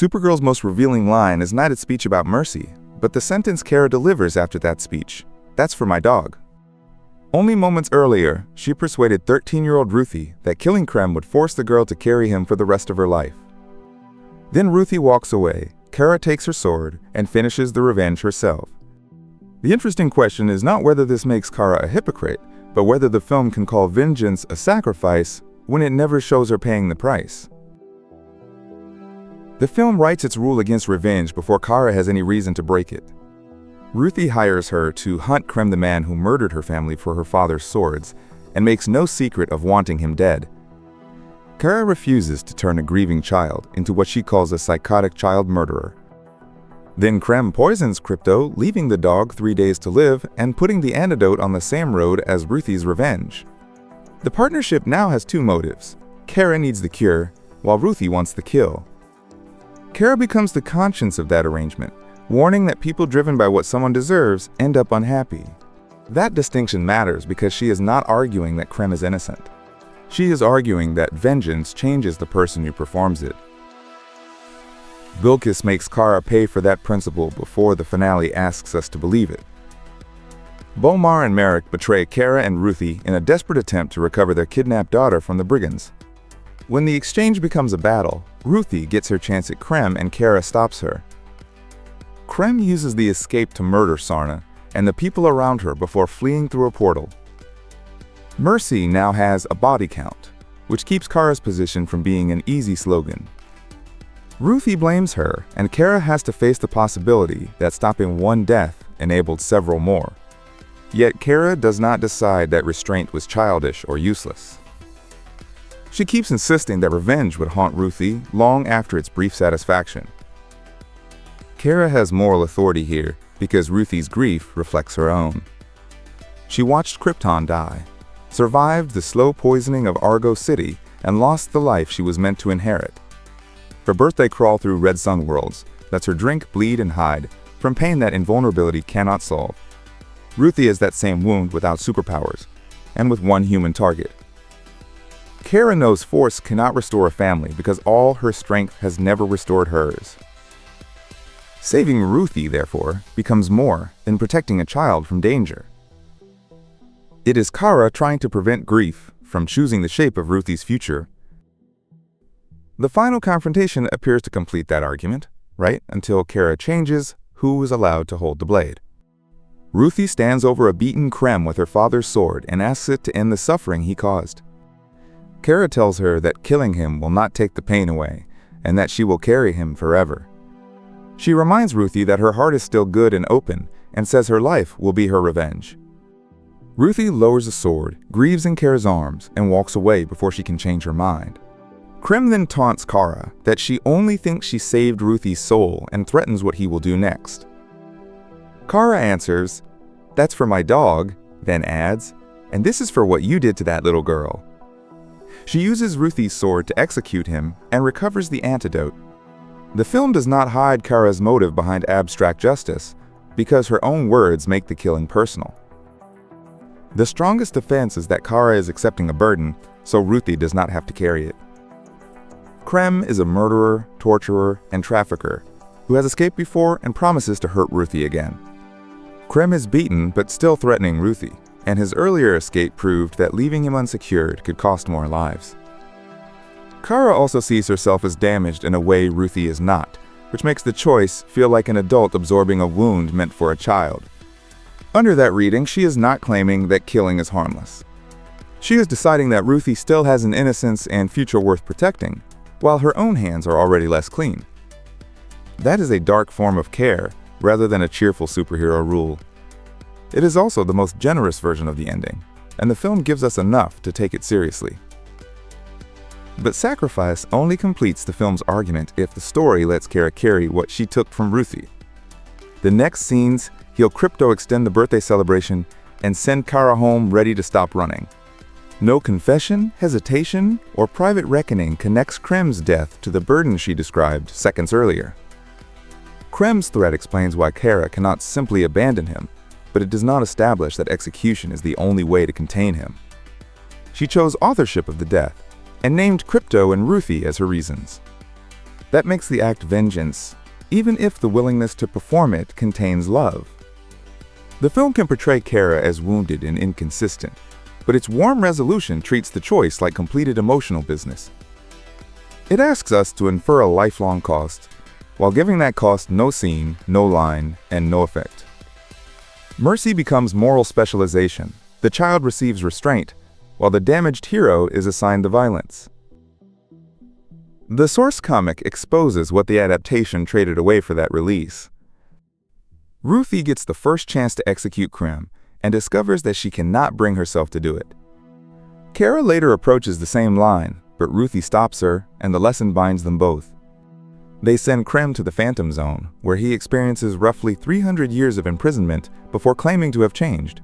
Supergirl's most revealing line is not its speech about mercy, but the sentence Kara delivers after that speech. "That's for my dog." Only moments earlier, she persuaded 13-year-old Ruthye that killing Krem would force the girl to carry him for the rest of her life. Then Ruthye walks away, Kara takes her sword, and finishes the revenge herself. The interesting question is not whether this makes Kara a hypocrite, but whether the film can call vengeance a sacrifice when it never shows her paying the price. The film writes its rule against revenge before Kara has any reason to break it. Ruthye hires her to hunt Krem, the man who murdered her family, for her father's swords, and makes no secret of wanting him dead. Kara refuses to turn a grieving child into what she calls a psychotic child murderer. Then Krem poisons Krypto, leaving the dog 3 days to live and putting the antidote on the same road as Ruthie's revenge. The partnership now has two motives. Kara needs the cure, while Ruthye wants the kill. Kara becomes the conscience of that arrangement, warning that people driven by what someone deserves end up unhappy. That distinction matters because she is not arguing that Krem is innocent. She is arguing that vengeance changes the person who performs it. Bilkis makes Kara pay for that principle before the finale asks us to believe it. Bomar and Merrick betray Kara and Ruthye in a desperate attempt to recover their kidnapped daughter from the brigands. When the exchange becomes a battle, Ruthye gets her chance at Krem and Kara stops her. Krem uses the escape to murder Sarna and the people around her before fleeing through a portal. Mercy now has a body count, which keeps Kara's position from being an easy slogan. Ruthye blames her, and Kara has to face the possibility that stopping one death enabled several more. Yet Kara does not decide that restraint was childish or useless. She keeps insisting that revenge would haunt Ruthye long after its brief satisfaction. Kara has moral authority here because Ruthie's grief reflects her own. She watched Krypton die, survived the slow poisoning of Argo City, and lost the life she was meant to inherit. Her birthday crawl through Red Sun worlds lets her drink, bleed, and hide from pain that invulnerability cannot solve. Ruthye is that same wound without superpowers, and with one human target. Kara knows force cannot restore a family because all her strength has never restored hers. Saving Ruthye, therefore, becomes more than protecting a child from danger. It is Kara trying to prevent grief from choosing the shape of Ruthie's future. The final confrontation appears to complete that argument, right until Kara changes who is allowed to hold the blade. Ruthye stands over a beaten Krem with her father's sword and asks it to end the suffering he caused. Kara tells her that killing him will not take the pain away, and that she will carry him forever. She reminds Ruthye that her heart is still good and open, and says her life will be her revenge. Ruthye lowers the sword, grieves in Kara's arms, and walks away before she can change her mind. Krem then taunts Kara that she only thinks she saved Ruthie's soul and threatens what he will do next. Kara answers, "That's for my dog," then adds, "And this is for what you did to that little girl." She uses Ruthie's sword to execute him and recovers the antidote. The film does not hide Kara's motive behind abstract justice, because her own words make the killing personal. The strongest defense is that Kara is accepting a burden, so Ruthye does not have to carry it. Krem is a murderer, torturer, and trafficker who has escaped before and promises to hurt Ruthye again. Krem is beaten but still threatening Ruthye, and his earlier escape proved that leaving him unsecured could cost more lives. Kara also sees herself as damaged in a way Ruthye is not, which makes the choice feel like an adult absorbing a wound meant for a child. Under that reading, she is not claiming that killing is harmless. She is deciding that Ruthye still has an innocence and future worth protecting, while her own hands are already less clean. That is a dark form of care, rather than a cheerful superhero rule. It is also the most generous version of the ending, and the film gives us enough to take it seriously. But sacrifice only completes the film's argument if the story lets Kara carry what she took from Ruthye. The next scenes heal Krypto, extend the birthday celebration, and send Kara home ready to stop running. No confession, hesitation, or private reckoning connects Krem's death to the burden she described seconds earlier. Krem's threat explains why Kara cannot simply abandon him, but it does not establish that execution is the only way to contain him. She chose authorship of the death, and named Krypto and Ruthye as her reasons. That makes the act vengeance, even if the willingness to perform it contains love. The film can portray Kara as wounded and inconsistent, but its warm resolution treats the choice like completed emotional business. It asks us to infer a lifelong cost, while giving that cost no scene, no line, and no effect. Mercy becomes moral specialization. The child receives restraint, while the damaged hero is assigned the violence. The source comic exposes what the adaptation traded away for that release. Ruthye gets the first chance to execute Krem and discovers that she cannot bring herself to do it. Kara later approaches the same line, but Ruthye stops her, and the lesson binds them both. They send Krem to the Phantom Zone, where he experiences roughly 300 years of imprisonment before claiming to have changed.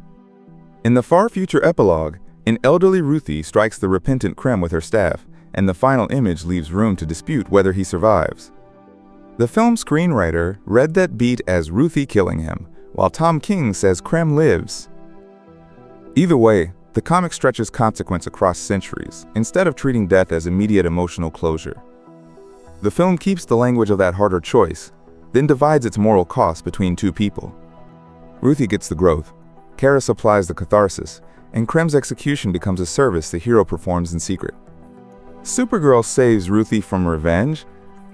In the far-future epilogue, an elderly Ruthye strikes the repentant Krem with her staff, and the final image leaves room to dispute whether he survives. The film screenwriter read that beat as Ruthye killing him, while Tom King says Krem lives. Either way, the comic stretches consequence across centuries, instead of treating death as immediate emotional closure. The film keeps the language of that harder choice, then divides its moral cost between two people. Ruthye gets the growth, Kara supplies the catharsis, and Krem's execution becomes a service the hero performs in secret. Supergirl saves Ruthye from revenge,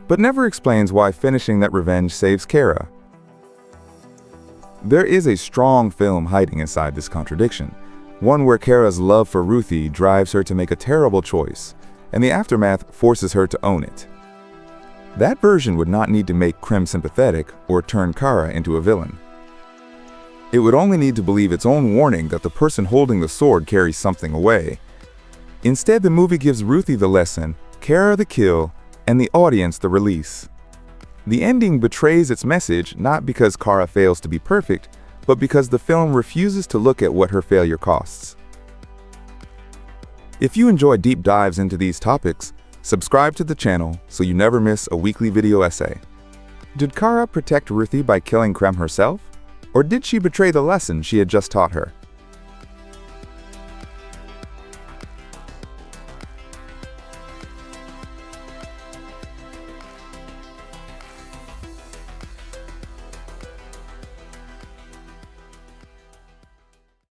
but never explains why finishing that revenge saves Kara. There is a strong film hiding inside this contradiction, one where Kara's love for Ruthye drives her to make a terrible choice, and the aftermath forces her to own it. That version would not need to make Krem sympathetic or turn Kara into a villain. It would only need to believe its own warning that the person holding the sword carries something away. Instead, the movie gives Ruthye the lesson, Kara the kill, and the audience the release. The ending betrays its message not because Kara fails to be perfect, but because the film refuses to look at what her failure costs. If you enjoy deep dives into these topics, subscribe to the channel so you never miss a weekly video essay. Did Kara protect Ruthye by killing Krem herself? Or did she betray the lesson she had just taught her?